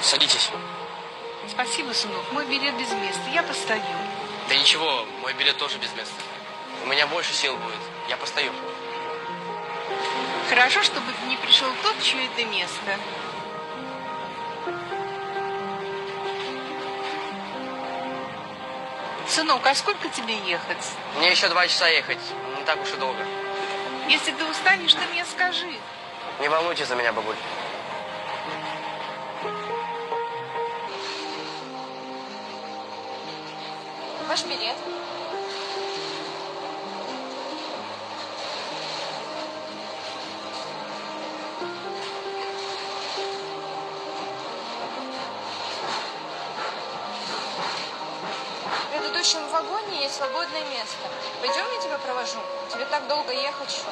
Садитесь. Спасибо, сынок. Мой билет без места. Я постою. Да ничего, мой билет тоже без места. У меня больше сил будет. Я постою. Хорошо, чтобы не пришел тот, чье это место. Сынок, а сколько тебе ехать? Мне еще 2 часа ехать. Не так уж и долго. Если ты устанешь, ты мне скажи. Не волнуйтесь за меня, бабуль. Ваш билет. В предыдущем вагоне есть свободное место. Пойдем, я тебя провожу. Тебе так долго ехать, что...